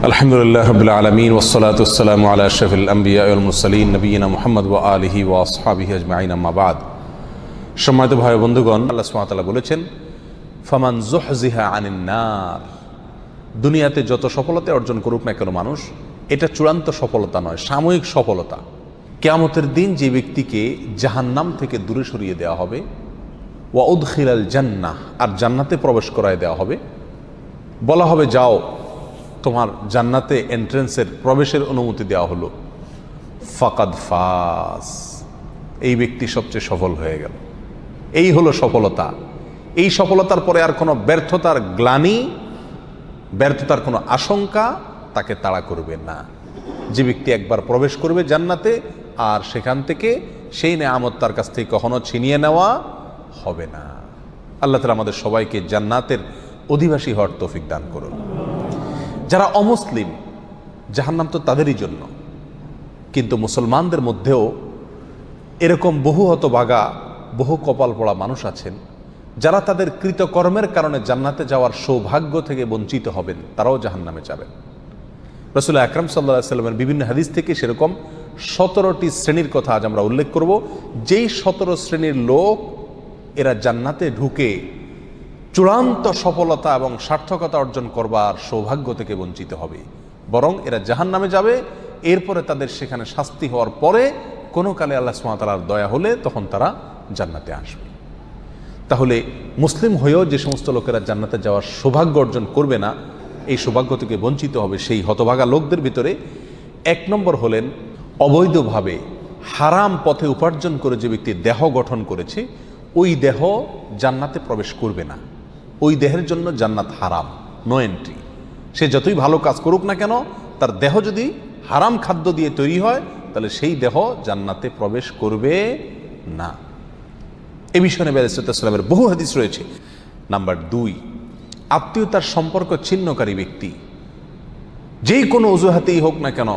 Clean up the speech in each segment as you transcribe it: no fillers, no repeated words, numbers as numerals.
আলহামদুলিল্লাহ রাব্বিল আলামিন ওয়াসসালাতু ওয়াসসালামু আলা আশরাফিল আমবিয়া ওয়াল মুরসালিন নবিয়িনা মুহাম্মদ ওয়া আলিহি ওয়া আসহাবিহি আজমাইন আম্মা বাদ। সম্মানিত ভাই বন্ধুগণ, আল্লাহ সুবহানাহু ওয়া তাআলা বলেছেন, ফামান যুহজিহা আনিন নার। দুনিয়াতে যত সফলতা অর্জন করুক না কেন মানুষ, এটা চূড়ান্ত সফলতা নয়, সাময়িক সফলতা। কিয়ামতের দিন যে ব্যক্তিকে জাহান্নাম থেকে দূরে সরিয়ে দেওয়া হবে, ওয়া উদখিলাল জান্নাহ, আর জান্নাতে প্রবেশ করায় দেওয়া হবে, বলা হবে যাও তোমার জান্নাতে এন্ট্রেন্সের প্রবেশের অনুমতি দেওয়া হলো, ফাকাদ ফাজ, এই ব্যক্তি সবচেয়ে সফল হয়ে গেল। এই হলো সফলতা। এই সফলতার পরে আর কোনো ব্যর্থতার গ্লানি, ব্যর্থতার কোনো আশঙ্কা তাকে তাড়া করবে না। যে ব্যক্তি একবার প্রবেশ করবে জান্নাতে, আর সেখান থেকে সেই নেয়ামত তার কাছ থেকে কখনো ছিনিয়ে নেওয়া হবে না। আল্লাহ তাআলা আমাদের সবাইকে জান্নাতের অধিবাসী হওয়ার তৌফিক দান করুন। যারা অমুসলিম, জাহান্নাম তো তাদেরই জন্য, কিন্তু মুসলমানদের মধ্যেও এরকম বহু হতভাগা, বহু কপাল পড়া মানুষ আছেন যারা তাদের কৃতকর্মের কারণে জান্নাতে যাওয়ার সৌভাগ্য থেকে বঞ্চিত হবেন, তারাও জাহান্নামে যাবেন। রাসূল আকরাম সাল্লাল্লাহু আলাইহি ওয়াসাল্লামের বিভিন্ন হাদিস থেকে সেরকম 17টি শ্রেণীর কথা আজ আমরা উল্লেখ করব। যেই 17 শ্রেণীর লোক এরা জান্নাতে ঢুকে চূড়ান্ত সফলতা এবং সার্থকতা অর্জন করবার সৌভাগ্য থেকে বঞ্চিত হবে, বরং এরা জাহান্নামে যাবে। এরপরে তাদের সেখানে শাস্তি হওয়ার পরে কোনো কালে আল্লাহ সুবহানাহু ওয়া তাআলার দয়া হলে তখন তারা জান্নাতে আসবে। তাহলে মুসলিম হয়েও যে সমস্ত লোকেরা জান্নাতে যাওয়ার সৌভাগ্য অর্জন করবে না, এই সৌভাগ্য থেকে বঞ্চিত হবে, সেই হতভাগা লোকদের ভিতরে 1 নম্বর হলেন অবৈধভাবে হারাম পথে উপার্জন করে যে ব্যক্তি দেহ গঠন করেছে, ওই দেহ জান্নাতে প্রবেশ করবে না। ওই দেহের জন্য জান্নাত হারাম, নো এন্ট্রি। সে যতই ভালো কাজ করুক না কেন, তার দেহ যদি হারাম খাদ্য দিয়ে তৈরি হয়, তাহলে সেই দেহ জান্নাতে প্রবেশ করবে না। এ বিষয়ে নবী আলাইহিস সালামের বহু হাদিস রয়েছে। নাম্বার 2, আত্মীয়তার সম্পর্ক ছিন্নকারী ব্যক্তি, যেই কোনো অজুহাতেই হোক না কেন,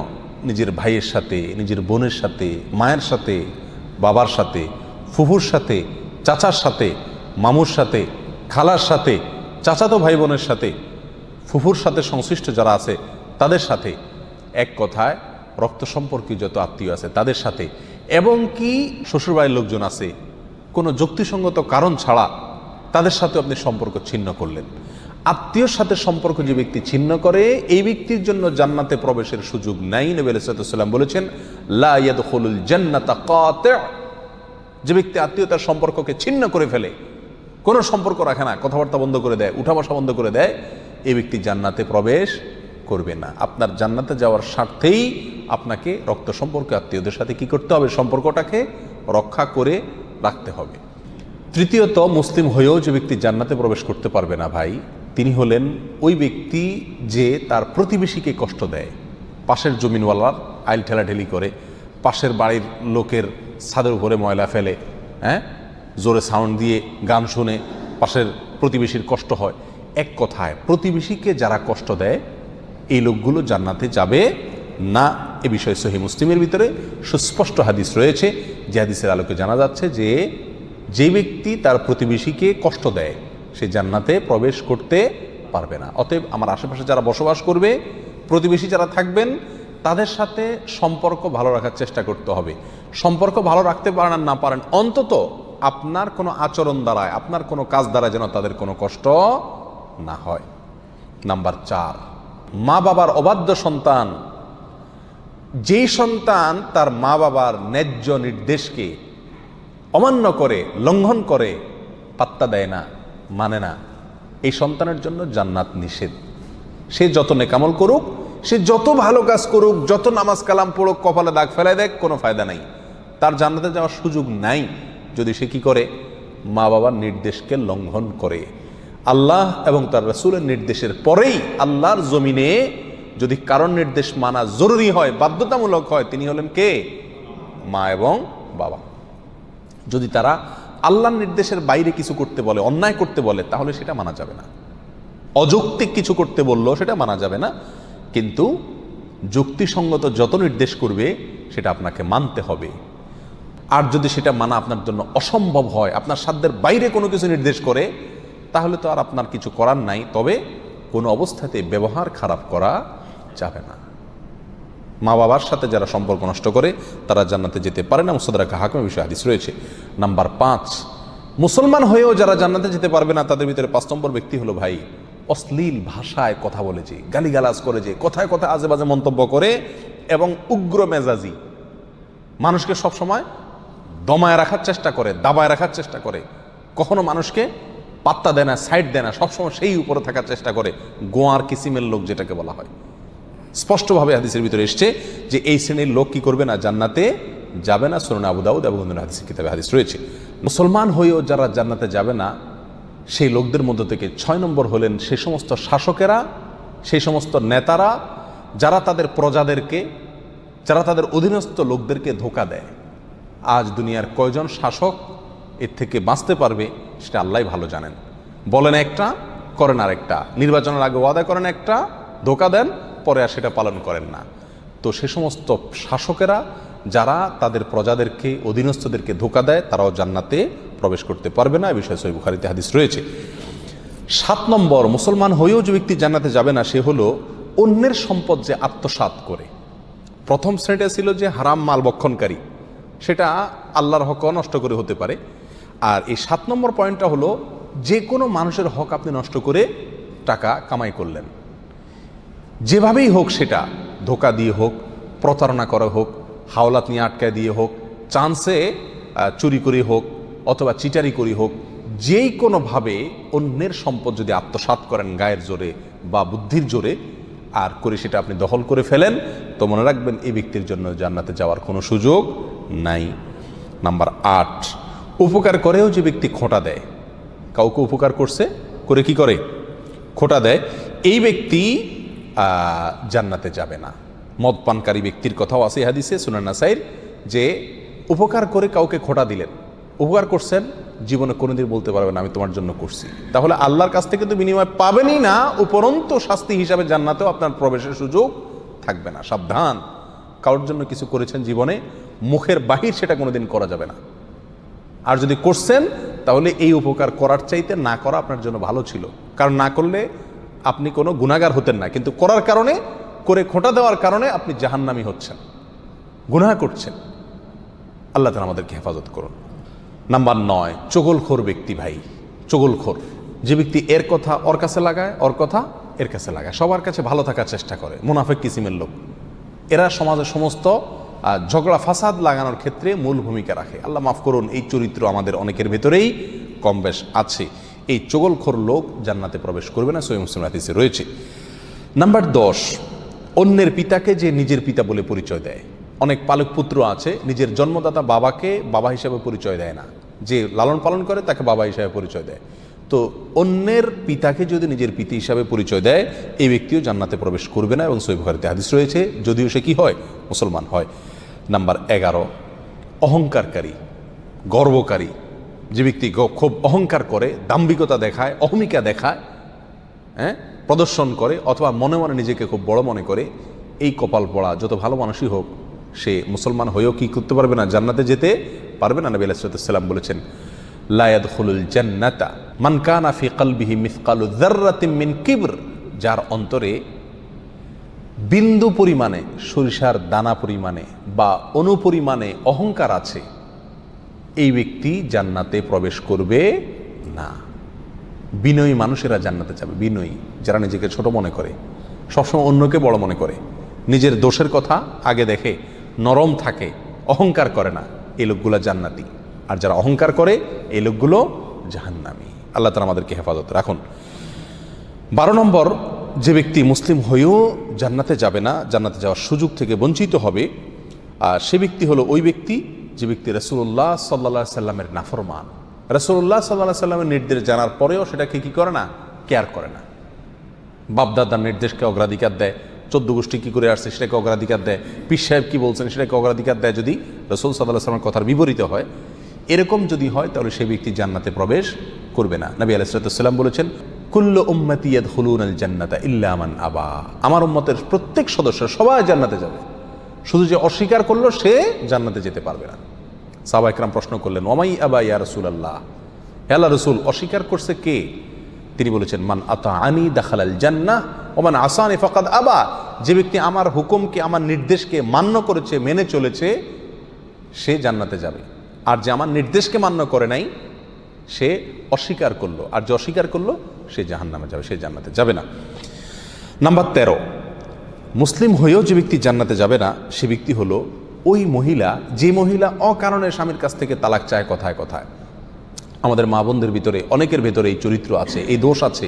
নিজের ভাইয়ের সাথে, নিজের বোনের সাথে, মায়ের সাথে, বাবার সাথে, ফুফুর সাথে, চাচার সাথে, মামুর সাথে, খালার সাথে, চাচাতো ভাই বোনের সাথে, ফুফুর সাথে সংশ্লিষ্ট যারা আছে তাদের সাথে, এক কথায় রক্ত সম্পর্কীয় যত আত্মীয় আছে তাদের সাথে, এবং কি শ্বশুরবাড়ির লোকজন আছে, কোনো যুক্তিসঙ্গত কারণ ছাড়া তাদের সাথে আপনি সম্পর্ক ছিন্ন করলেন। আত্মীয়র সাথে সম্পর্ক যে ব্যক্তি ছিন্ন করে, এই ব্যক্তির জন্য জান্নাতে প্রবেশের সুযোগ নাই। নবী আলাইহিস সালাম বলেছেন, লা ইয়াদখুলুল জান্নাতা কাতি'। যে ব্যক্তি আত্মীয়তার সম্পর্ককে ছিন্ন করে ফেলে, কোনো সম্পর্ক রাখে না, কথাবার্তা বন্ধ করে দেয়, উঠা বসা বন্ধ করে দেয়, এই ব্যক্তি জান্নাতে প্রবেশ করবে না। আপনার জান্নাতে যাওয়ার স্বার্থেই আপনাকে রক্ত সম্পর্কে আত্মীয়দের সাথে কি করতে হবে? সম্পর্কটাকে রক্ষা করে রাখতে হবে। তৃতীয়ত, মুসলিম হয়েও যে ব্যক্তি জান্নাতে প্রবেশ করতে পারবে না ভাই, তিনি হলেন ওই ব্যক্তি যে তার প্রতিবেশীকে কষ্ট দেয়। পাশের জমিনওয়ালার আইল ঠেলাঠেলি করে, পাশের বাড়ির লোকের ছাদের উপরে ময়লা ফেলে, জোরে সাউন্ড দিয়ে গান শুনে পাশের প্রতিবেশীর কষ্ট হয়। এক কথায় প্রতিবেশীকে যারা কষ্ট দেয়, এই লোকগুলো জান্নাতে যাবে না। এ বিষয়ে সহিহ মুসলিমের ভিতরে সুস্পষ্ট হাদিস রয়েছে, যে হাদিসের আলোকে জানা যাচ্ছে যে যে ব্যক্তি তার প্রতিবেশীকে কষ্ট দেয়, সে জান্নাতে প্রবেশ করতে পারবে না। অতএব আমার আশেপাশে যারা বসবাস করবে, প্রতিবেশী যারা থাকবেন, তাদের সাথে সম্পর্ক ভালো রাখার চেষ্টা করতে হবে। সম্পর্ক ভালো রাখতে পারেন আর না পারেন, অন্তত আপনার কোনো আচরণ দ্বারায়, আপনার কোনো কাজ দ্বারা যেন তাদের কোনো কষ্ট না হয়। নাম্বার 4, মা বাবার অবাধ্য সন্তান। যেই সন্তান তার মা বাবার ন্যায্য নির্দেশকে অমান্য করে, লঙ্ঘন করে, পাত্তা দেয় না, মানে না, এই সন্তানের জন্য জান্নাত নিষেধ। সে যত নেকামল করুক, সে যত ভালো কাজ করুক, যত নামাজ কালাম পড়ুক, কপালে দাগ ফেলায় দেখ, কোনো ফায়দা নাই, তার জান্নাতে যাওয়ার সুযোগ নাই যদি সে কি করে? মা বাবার নির্দেশকে লঙ্ঘন করে। আল্লাহ এবং তার রাসূলের নির্দেশের পরেই আল্লাহর জমিনে যদি কারণ নির্দেশ মানা জরুরি হয়, বাধ্যতামূলক হয়, তিনি হলেন কে? মা এবং বাবা। যদি তারা আল্লাহর নির্দেশের বাইরে কিছু করতে বলে, অন্যায় করতে বলে, তাহলে সেটা মানা যাবে না। অযৌক্তিক কিছু করতে বললো সেটা মানা যাবে না, কিন্তু যুক্তিসঙ্গত যত নির্দেশ করবে সেটা আপনাকে মানতে হবে। আর যদি সেটা মানা আপনার জন্য অসম্ভব হয়, আপনার সাধ্যের বাইরে কোনো কিছু নির্দেশ করে, তাহলে তো আর আপনার কিছু করার নাই। তবে কোনো অবস্থাতে ব্যবহার খারাপ করা যাবে না। মা বাবার সাথে যারা সম্পর্ক নষ্ট করে তারা জান্নাতে যেতে পারে না। মুস্তাদরাক হাকিমের বিষয়ে হাদিস রয়েছে। নাম্বার 5, মুসলমান হয়েও যারা জান্নাতে যেতে পারবে না তাদের ভিতরে 5 নম্বর ব্যক্তি হলো ভাই অশ্লীল ভাষায় কথা বলে যে, গালিগালাজ করে যে, কথায় কথায় আজে বাজে মন্তব্য করে এবং উগ্র মেজাজি, মানুষকে সবসময় দমায় রাখার চেষ্টা করে, দাবায় রাখার চেষ্টা করে, কখনো মানুষকে পাত্তা দেয় না, সাইড দেয় না, সবসময় সেই উপরে থাকার চেষ্টা করে, গোয়ার কিসিমের লোক যেটাকে বলা হয়। স্পষ্টভাবে হাদিসের ভিতরে এসছে যে এই শ্রেণীর লোক কি করবে না, জান্নাতে যাবে না। সুনান আবু দাউদ এবং অন্যান্য হাদিসের কিতাবে হাদিস রয়েছে। মুসলমান হয়েও যারা জান্নাতে যাবে না সেই লোকদের মধ্যে থেকে 6 নম্বর হলেন সেই সমস্ত শাসকেরা, সেই সমস্ত নেতারা যারা তাদের প্রজাদেরকে, যারা তাদের অধীনস্থ লোকদেরকে ধোঁকা দেয়। আজ দুনিয়ার কয়জন শাসক এর থেকে বাঁচতে পারবে সেটা আল্লাহই ভালো জানেন। বলেন একটা, করেন আরেকটা, নির্বাচনের আগে ওয়াদা করেন একটা, ধোঁকা দেন, পরে আর সেটা পালন করেন না। তো সে সমস্ত শাসকেরা যারা তাদের প্রজাদেরকে, অধীনস্থদেরকে ধোঁকা দেয় তারাও জান্নাতে প্রবেশ করতে পারবে না। এই বিষয়ে সহিহ বুখারীতে হাদিস রয়েছে। 7 নম্বর, মুসলমান হয়েও যে ব্যক্তি জান্নাতে যাবে না সে হলো অন্যের সম্পদ যে আত্মসাৎ করে। প্রথম শ্রেণীটা ছিল যে হারাম মাল ভক্ষণকারী, সেটা আল্লাহর হক নষ্ট করে হতে পারে। আর এই 7 নম্বর পয়েন্টটা হলো যে কোনো মানুষের হক আপনি নষ্ট করে টাকা কামাই করলেন, যেভাবেই হোক, সেটা ধোঁকা দিয়ে হোক, প্রতারণা করা হোক, হাওলাত নিয়ে আটকায় দিয়ে হোক, চান্সে চুরি করে হোক, অথবা চিটারি করে হোক, যেই কোনোভাবে অন্যের সম্পদ যদি আত্মসাৎ করেন গায়ের জোরে বা বুদ্ধির জোরে আর করে সেটা আপনি দখল করে ফেলেন, তো মনে রাখবেন এই ব্যক্তির জন্য জান্নাতে যাওয়ার কোনো সুযোগ নাই। নাম্বার 8, উপকার করেও যে ব্যক্তি খোঁটা দেয়, কাউকে উপকার করছে, করে কি করে, খোঁটা দেয়, এই ব্যক্তি জান্নাতে যাবে না। মদ পানকারী ব্যক্তির কথাও আছে হাদিসে সুনান নাসাইর, যে উপকার করে কাউকে খোঁটা দিলেন, উপকার করছেন, জীবনে কোনোদিন বলতে পারবে না আমি তোমার জন্য করছি, তাহলে আল্লাহর কাছ থেকে তো বিনিময় পাবেনই না, উপরন্ত শাস্তি হিসাবে জান্নাতেও আপনার প্রবেশের সুযোগ থাকবে না। সাবধান, কারোর জন্য কিছু করেছেন জীবনে, মুখের বাহির সেটা কোনোদিন করা যাবে না। আর যদি করছেন তাহলে এই উপকার করার চাইতে না করা আপনার জন্য ভালো ছিল, কারণ না করলে আপনি কোনো গুনাহগার হতেন না, কিন্তু করার কারণে, করে খোঁটা দেওয়ার কারণে আপনি জাহান্নামী হচ্ছেন, গুনাহ করছেন। আল্লাহ তাআলা আমাদেরকে হেফাজত করুন। নাম্বার 9, চগলখোর ব্যক্তি ভাই, চগলখোর যে ব্যক্তি এর কথা ওর কাছে লাগায়, ওর কথা এর কাছে লাগায়, সবার কাছে ভালো থাকার চেষ্টা করে, মুনাফিক কিসিমের লোক। এরা সমাজের সমস্ত ঝগড়া ফাসাদ লাগানোর ক্ষেত্রে মূল ভূমিকা রাখে। আল্লাহ মাফ করুন, এই চরিত্র আমাদের অনেকের ভেতরেই কম বেশ আছে। এই চগলখোর লোক জান্নাতে প্রবেশ করবে না, সহিহ মুসলিম হাদিসে রয়েছে। নাম্বার 10, অন্যের পিতাকে যে নিজের পিতা বলে পরিচয় দেয়। অনেক পালক পুত্র আছে নিজের জন্মদাতা বাবাকে বাবা হিসাবে পরিচয় দেয় না, যে লালন পালন করে তাকে বাবা হিসাবে পরিচয় দেয়। তো অন্যের পিতাকে যদি নিজের পিতা হিসাবে পরিচয় দেয় এই ব্যক্তিও জান্নাতে প্রবেশ করবে না, এবং সহিহ বুখারীতে হাদিস রয়েছে, যদিও সে কি হয়, মুসলমান হয়। নাম্বার 11, অহংকারকারী, গর্বকারী যে ব্যক্তি খুব অহংকার করে, দাম্ভিকতা দেখায়, অহমিকা দেখায়, প্রদর্শন করে, অথবা মনে মনে নিজেকে খুব বড় মনে করে, এই কপাল পড়া যত ভালো মানুষই হোক সে মুসলমান হয়েও কি করতে পারবে না, জান্নাতে যেতে পারবে না। নবী আলাইহিস সালাম বলেছেন, লা ইয়াদখুলুল জান্নাতা মান কানা ফি কলবিহি মিসকালু যাররাতিন মিন কিবর, যার অন্তরে বিন্দু পরিমাণে, সরিষার দানা পরিমাণে বা অনুপরিমাণে অহংকার আছে, এই ব্যক্তি জান্নাতে প্রবেশ করবে না। বিনয়ী মানুষেরা জান্নাতে যাবে, বিনয়ী যারা নিজেকে ছোট মনে করে, সবসময় অন্যকে বড় মনে করে, নিজের দোষের কথা আগে দেখে, নরম থাকে, অহংকার করে না, এই লোকগুলো জান্নাতি। আর যারা অহংকার করে এই লোকগুলো জাহান্নামী। আল্লাহ তাআলা আমাদেরকে হেফাজত রাখুন। 12 নম্বর, যে ব্যক্তি মুসলিম হয়েও জান্নাতে যাবে না, জান্নাতে যাওয়ার সুযোগ থেকে বঞ্চিত হবে, আর সে ব্যক্তি হলো ওই ব্যক্তি যে ব্যক্তি রাসূলুল্লাহ সাল্লাল্লাহু আলাইহি সাল্লামের নাফরমান। রাসূলুল্লাহ সাল্লাল্লাহু আলাইহি সাল্লামের নির্দেশ জানার পরেও সেটাকে কি করে না, কেয়ার করে না। বাপদাদার নির্দেশকে অগ্রাধিকার দেয়, 14 গোষ্ঠী কী করে আসছে সেটাকে অগ্রাধিকার দেয়, পীর সাহেব কী বলছেন সেটাকে অগ্রাধিকার দেয়, যদি রাসূল সাল্লাল্লাহু আলাইহি সাল্লামের কথার বিপরীত হয়, এরকম যদি হয় তাহলে সেই ব্যক্তি জান্নাতে প্রবেশ করবে না। নবী আলাইহিস সালাম বলেছেন, কুল্লু উম্মতি ইয়াদখুলুনাল জান্নাতা ইল্লা মান আবা, আমার উম্মতের প্রত্যেক সদস্য সবাই জান্নাতে যাবে, শুধু যে অস্বীকার করলো সে জান্নাতে যেতে পারবে না। সাহাবা ইকরাম প্রশ্ন করলেন, ওয়ামাই আবা ইয়া রাসূলুল্লাহ, হে আল্লাহর রাসূল অস্বীকার করছে কে? তিনি বলেছেন, মান আতাআনি দাখালাল জান্নাহ ওমান আসানি ফাকাদ আবা, যে ব্যক্তি আমার হুকুমকে আমার নির্দেশকে মান্য করেছে মেনে চলেছে সে জান্নাতে যাবে, আর যে আমার নির্দেশকে মান্য করে নাই সে অস্বীকার করলো, আর যে অস্বীকার করলো সে জাহান্নামে যাবে, সে জান্নাতে যাবে না। নাম্বার 13, মুসলিম হয়েও যে ব্যক্তি জান্নাতে যাবে না সে ব্যক্তি হলো ওই মহিলা, যে মহিলা অকারণে স্বামীর কাছ থেকে তালাক চায় কথায় কথায়। আমাদের মা বোনদের ভিতরে অনেকের ভেতরে এই চরিত্র আছে, এই দোষ আছে,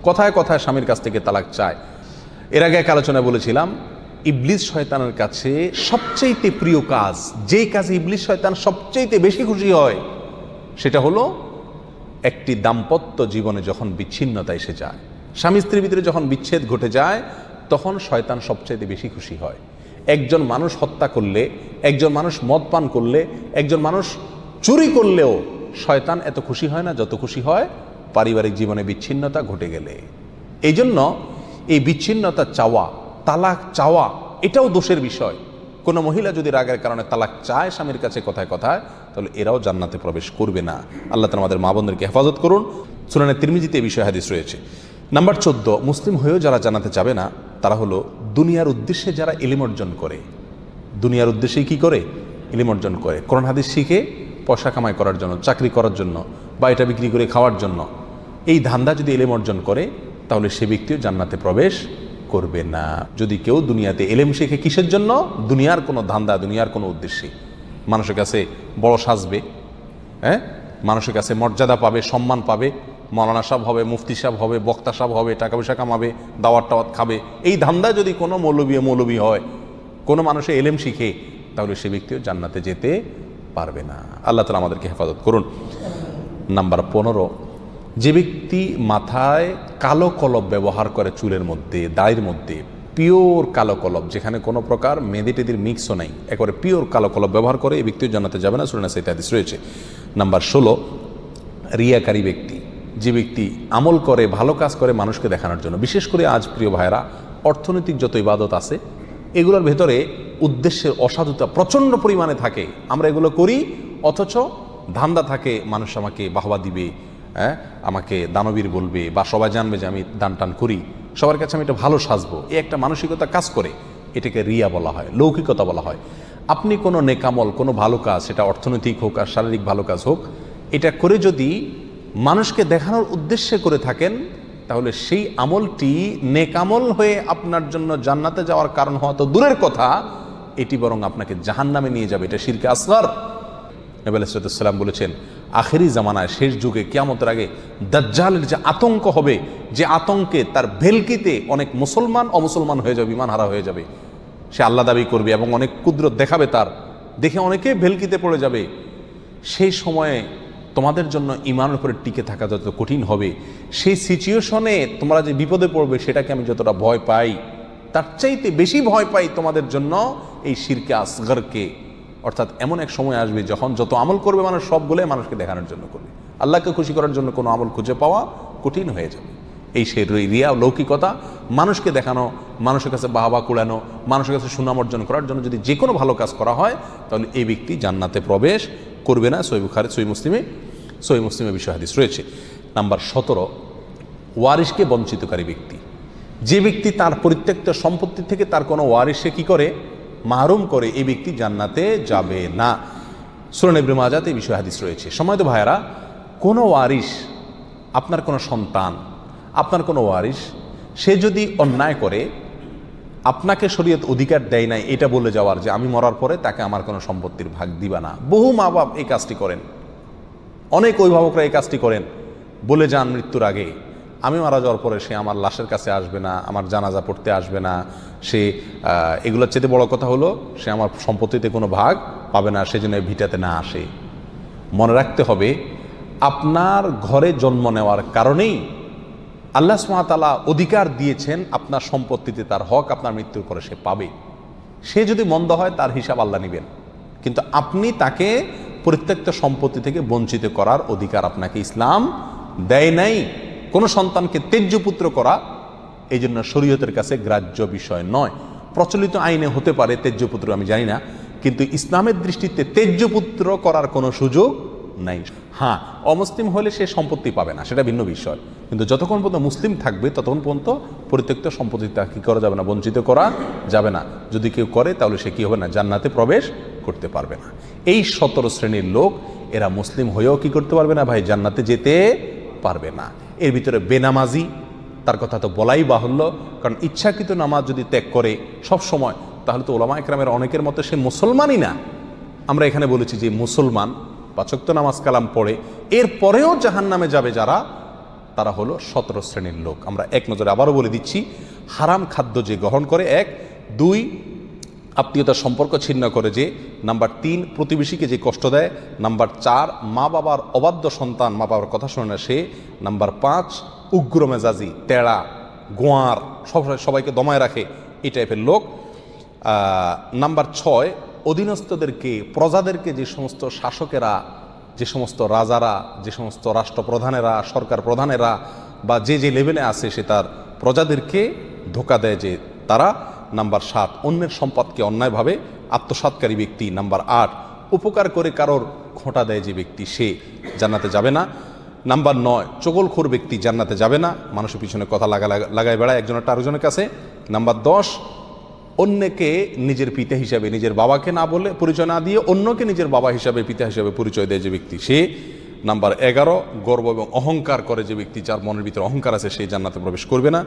কথায় কথায় স্বামীর কাছ থেকে তালাক চায়। এর আগে এক আলোচনায় বলেছিলাম ইবলিস শয়তানের কাছে সবচেয়ে প্রিয় কাজ, যেই কাজে ইবলিস শয়তান সবচেয়ে বেশি খুশি হয় সেটা হলো একটি দাম্পত্য জীবনে যখন বিচ্ছিন্নতা এসে যায়, স্বামী স্ত্রীর ভিতরে যখন বিচ্ছেদ ঘটে যায় তখন শয়তান সবচেয়ে বেশি খুশি হয়। একজন মানুষ হত্যা করলে, একজন মানুষ মদ পান করলে, একজন মানুষ চুরি করলেও শয়তান এত খুশি হয় না যত খুশি হয় পারিবারিক জীবনে বিচ্ছিন্নতা ঘটে গেলে। এই জন্য এই বিচ্ছিন্নতা চাওয়া, তালাক চাওয়া এটাও দোষের বিষয়। কোনো মহিলা যদি রাগের কারণে তালাক চায় স্বামীর কাছে কথায় কথায়, তাহলে এরাও জান্নাতে প্রবেশ করবে না। আল্লাহ তাআলা আমাদের মা বোনদেরকে হেফাজত করুন। সুনানে তিরমিজিতে এই বিষয়ে হাদিস রয়েছে। নাম্বার 14, মুসলিম হয়েও যারা জান্নাতে যাবে না তারা হলো দুনিয়ার উদ্দেশ্যে যারা ইলম অর্জন করে। দুনিয়ার উদ্দেশ্যেই কি করে? ইলম অর্জন করে, কোরআন হাদিস শিখে পয়সা কামাই করার জন্য, চাকরি করার জন্য, বা এটা বিক্রি করে খাওয়ার জন্য। এই ধান্দা যদি ইলম অর্জন করে তাহলে সে ব্যক্তিও জান্নাতে প্রবেশ করবে না। যদি কেউ দুনিয়াতে ইলম শিখে কিসের জন্য? দুনিয়ার কোনো ধান্দা, দুনিয়ার কোনো উদ্দেশ্যে, মানুষের কাছে বড় সাজবে, মানুষের কাছে মর্যাদা পাবে, সম্মান পাবে, মৌলানা সাহেব হবে, মুফতি সাহেব হবে, বক্তা সাহেব হবে, টাকা পয়সা কামাবে, দাওয়াত টাওয়াত খাবে, এই ধান্দা যদি কোনো মৌলবী হয়, কোনো মানুষের ইলম শিখে, তাহলে সে ব্যক্তিও জান্নাতে যেতে পারবে না। আল্লাহ তাআলা আমাদেরকে হেফাজত করুন। নাম্বার 15, যে ব্যক্তি মাথায় কালো কলব ব্যবহার করে, চুলের মধ্যে, দাড়ির মধ্যে পিওর কালো কলব, যেখানে কোনো প্রকার মেহেদি টেদির মিক্সও নাই, একেবারে পিওর কালো কলব ব্যবহার করে, এই ব্যক্তিও জান্নাতে যাবে না। সূরা নাসা হাদিস রয়েছে। নাম্বার 16, রিয়াকারী ব্যক্তি, যে ব্যক্তি আমল করে, ভালো কাজ করে মানুষকে দেখানোর জন্য। বিশেষ করে আজ প্রিয় ভাইয়েরা, অর্থনৈতিক যত ইবাদত আছে এগুলোর ভেতরে উদ্দেশ্যের অসাধুতা প্রচণ্ড পরিমাণে থাকে। আমরা এগুলো করি অথচ ধান্দা থাকে মানুষ আমাকে বাহবা দিবে, আমাকে দানবীর বলবে, বা সবাই জানবে যে আমি দান টান করি, সবার কাছে আমি এটা ভালো সাজবো, এই একটা মানসিকতা কাজ করে। এটাকে রিয়া বলা হয়, লৌকিকতা বলা হয়। আপনি কোনো নেকামল, কোনো ভালো কাজ, সেটা অর্থনৈতিক হোক আর শারীরিক ভালো কাজ হোক, এটা করে যদি মানুষকে দেখানোর উদ্দেশ্যে করে থাকেন তাহলে সেই আমলটি নেকামল হয়ে আপনার জন্য জান্নাতে যাওয়ার কারণ হওয়া তো দূরের কথা, এটি বরং আপনাকে জাহান্নামে নিয়ে যাবে। এটা শিরকে আসগর। নবী আলাইহিস সালাম বলেছেন আখেরি জামানায়, শেষ যুগে, কিয়ামতের আগে দাজ্জালের যে আতঙ্ক হবে, যে আতঙ্কে তার ভেলকিতে অনেক মুসলমান অমুসলমান হয়ে যাবে, ঈমান হারা হয়ে যাবে। সে আল্লাহ দাবি করবে এবং অনেক কুদরত দেখাবে তার, দেখে অনেকে ভেলকিতে পড়ে যাবে। সেই সময়ে তোমাদের জন্য ঈমানের উপরে টিকে থাকা যত কঠিন হবে, সেই সিচুয়েশনে তোমরা যে বিপদে পড়বে সেটাকে আমি যতটা ভয় পাই, তার চাইতে বেশি ভয় পাই তোমাদের জন্য এই শিরকে আসগরকে। অর্থাৎ এমন এক সময় আসবে যখন যত আমল করবে মানুষ সবগুলোই মানুষকে দেখানোর জন্য করবে, আল্লাহকে খুশি করার জন্য কোনো আমল খুঁজে পাওয়া কঠিন হয়ে যাবে। এই সেই রিয়া, লৌকিকতা, মানুষকে দেখানো, মানুষের কাছে বাহবা কুড়ানো, মানুষের কাছে সুনাম অর্জন করার জন্য যদি যে কোনো ভালো কাজ করা হয় তাহলে এই ব্যক্তি জান্নাতে প্রবেশ করবে না। সহিহ বুখারী, সহিহ মুসলিমে বিষয় হাদিস রয়েছে। নাম্বার 17, ওয়ারিশকে বঞ্চিতকারী ব্যক্তি, যে ব্যক্তি তার পরিত্যক্ত সম্পত্তি থেকে তার কোনো ওয়ারিশে কি করে? মাহরুম করে, এই ব্যক্তি জান্নাতে যাবে না। সূরা ইবনে মাজাতে এই বিষয় হাদিস রয়েছে। সম্মানিত ভাইয়েরা, কোনো ওয়ারিশ, আপনার কোনো সন্তান, আপনার কোনো ওয়ারিশ, সে যদি অন্যায় করে, আপনাকে শরীয়ত অধিকার দেয় নাই এটা বলে যাওয়ার যে আমি মরার পরে তাকে আমার কোনো সম্পত্তির ভাগ দিবা না। বহু মা বাপ এই কাজটি করেন, অনেক অভিভাবকরা এই কাজটি করেন, বলে যান মৃত্যুর আগে আমি মারা যাওয়ার পরে সে আমার লাশের কাছে আসবে না, আমার জানাজা পড়তে আসবে না, সে এগুলোর চেয়ে বড় কথা হলো সে আমার সম্পত্তিতে কোনো ভাগ পাবে না, সেজন্য ভিটাতে না আসে। মনে রাখতে হবে, আপনার ঘরে জন্ম নেওয়ার কারণেই আল্লাহ সুবহানাহু ওয়া তাআলা অধিকার দিয়েছেন আপনার সম্পত্তিতে তার হক আপনার মৃত্যুর পরে সে পাবে। সে যদি মন্দ হয় তার হিসাব আল্লাহ নেবেন, কিন্তু আপনি তাকে পরিত্যক্ত সম্পত্তি থেকে বঞ্চিত করার অধিকার আপনাকে ইসলাম দেয় নাই। কোনো সন্তানকে তেজ্য পুত্র করা এই জন্য শরীয়তের কাছে গ্রাহ্য বিষয় নয়। প্রচলিত আইনে হতে পারে তেজ্য পুত্র, আমি জানি না, কিন্তু ইসলামের দৃষ্টিতে তেজ্য পুত্র করার কোনো সুযোগ নাই। হ্যাঁ, অমুসলিম হলে সে সম্পত্তি পাবে না, সেটা ভিন্ন বিষয়, কিন্তু যতক্ষণ পর্যন্ত মুসলিম থাকবে ততক্ষণ পর্যন্ত পরিত্যক্ত সম্পত্তি কী করা যাবে না, বঞ্চিত করা যাবে না। যদি কেউ করে তাহলে সে কী হবে না, জান্নাতে প্রবেশ করতে পারবে না। এই 17 শ্রেণীর লোক, এরা মুসলিম হয়েও কি করতে পারবে না ভাই, জান্নাতে যেতে পারবে না। এর ভিতরে বেনামাজি, তার কথা তো বলাই বাহুল্য, কারণ ইচ্ছাকৃত নামাজ যদি ত্যাগ করে সব সময়, তাহলে তো ওলামা একরামের অনেকের মতো সে মুসলমানই না। আমরা এখানে বলেছি যে মুসলমান 5 ওয়াক্ত নামাজ কালাম পড়ে এরপরেও জাহান্নামে যাবে যারা, তারা হলো 17 শ্রেণীর লোক। আমরা এক নজরে আবারও বলে দিচ্ছি, হারাম খাদ্য যে গ্রহণ করে, 1, 2 আত্মীয়তার সম্পর্ক ছিন্ন করে যে, নাম্বার 3 প্রতিবেশীকে যে কষ্ট দেয়, নাম্বার 4 মা বাবার অবাধ্য সন্তান, মা বাবার কথা শোনে না সে, নাম্বার 5 উগ্র মেজাজি, তেড়া, গোয়ার, সবাইকে দমায় রাখে, এই টাইপের লোক। নাম্বার 6 অধীনস্থদেরকে, প্রজাদেরকে, যে সমস্ত শাসকেরা, যে সমস্ত রাজারা, যে সমস্ত রাষ্ট্রপ্রধানেরা, সরকার প্রধানেরা বা যে যে লেভেলে আছে সে তার প্রজাদেরকে ধোঁকা দেয় যে তারা। নাম্বার 7 অন্যের সম্পদকে অন্যায়ভাবে আত্মসাৎকারী ব্যক্তি। নাম্বার 8 উপকার করে কারোর খোঁটা দেয় যে ব্যক্তি, সে জান্নাতে যাবে না। নাম্বার 9 চগলখোর ব্যক্তি জান্নাতে যাবে না, মানুষের পিছনে কথা লাগায় বেড়ায় একজনের আরেকজনের কাছে। নাম্বার 10 অন্যকে নিজের পিতা হিসাবে, নিজের বাবাকে না বলে পরিচয় না দিয়ে অন্যকে নিজের বাবা হিসাবে, পিতা হিসাবে পরিচয় দেয় যে ব্যক্তি, সে। নাম্বার 11 গর্ব এবং অহংকার করে যে ব্যক্তি, যার মনের ভিতরে অহংকার আছে, সেই জান্নাতে প্রবেশ করবে না।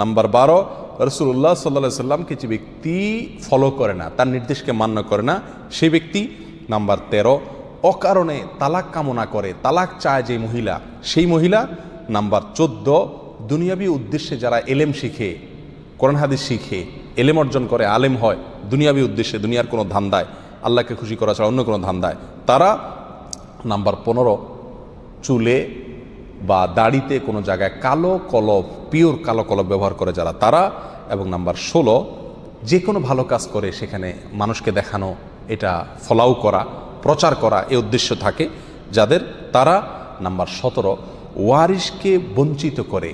নাম্বার 12 রাসূলুল্লাহ সাল্লাল্লাহু আলাইহি সাল্লামকে যে ব্যক্তি ফলো করে না, তার নির্দেশকে মান্য করে না, সেই ব্যক্তি। নাম্বার 13 অকারণে তালাক কামনা করে, তালাক চায় যে মহিলা, সেই মহিলা। নাম্বার 14 দুনিয়াবী উদ্দেশ্যে যারা এলেম শিখে, কোরআন হাদিস শিখে, এলেম অর্জন করে, আলেম হয় দুনিয়াবী উদ্দেশ্যে, দুনিয়ার কোনো ধান্দায়, আল্লাহকে খুশি করা ছাড়া অন্য কোনো ধান্দায়, তারা। নাম্বার 15 চুলে বা দাড়িতে কোনো জায়গায় কালো কলব, পিওর কালো কলব ব্যবহার করে যারা, তারা। এবং নাম্বার 16 যে কোনো ভালো কাজ করে সেখানে মানুষকে দেখানো, এটা ফলাও করা, প্রচার করা, এই উদ্দেশ্য থাকে যাদের, তারা। নাম্বার 17 ওয়ারিশকে বঞ্চিত করে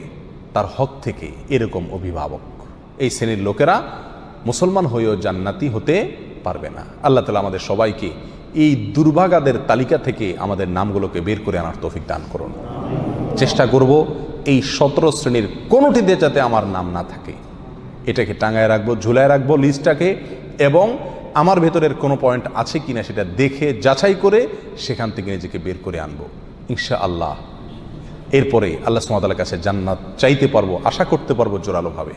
তার হক থেকে, এরকম অভিভাবক। এই শ্রেণীর লোকেরা মুসলমান হয়েও জান্নাতি হতে পারবে না। আল্লাহ তাআলা আমাদের সবাইকে এই দুর্ভাগাদের তালিকা থেকে আমাদের নামগুলোকে বের করে আনার তৌফিক দান করুন। চেষ্টা করব এই 17 শ্রেণীর কোনোটিতে যাতে আমার নাম না থাকে, এটাকে টাঙায় রাখবো, ঝুলায় রাখবো লিস্টটাকে, এবং আমার ভেতরের কোনো পয়েন্ট আছে কিনা সেটা দেখে যাচাই করে সেখান থেকে নিজেকে বের করে আনবো ইনশাআল্লাহ। এরপরে আল্লাহ সুবহানাহু ওয়া তাআলার কাছে জান্নাত চাইতে পারবো, আশা করতে পারবো জোরালোভাবে।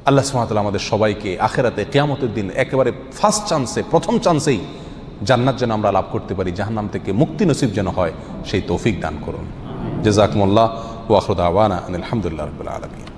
আল্লাহ সুবহানাহু ওয়া তাআলা আমাদের সবাইকে আখিরাতে কিয়ামতের দিন একেবারে ফার্স্ট চান্সে, প্রথম চান্সেই জান্নাত যেন আমরা লাভ করতে পারি, জাহান্নাম থেকে মুক্তি নসিব যেন হয়, সেই তৌফিক দান করুন। জাযাকুমুল্লাহ ওয়া আখিরু দাওয়ানা আলহামদুলিল্লাহি রাব্বিল আলামিন।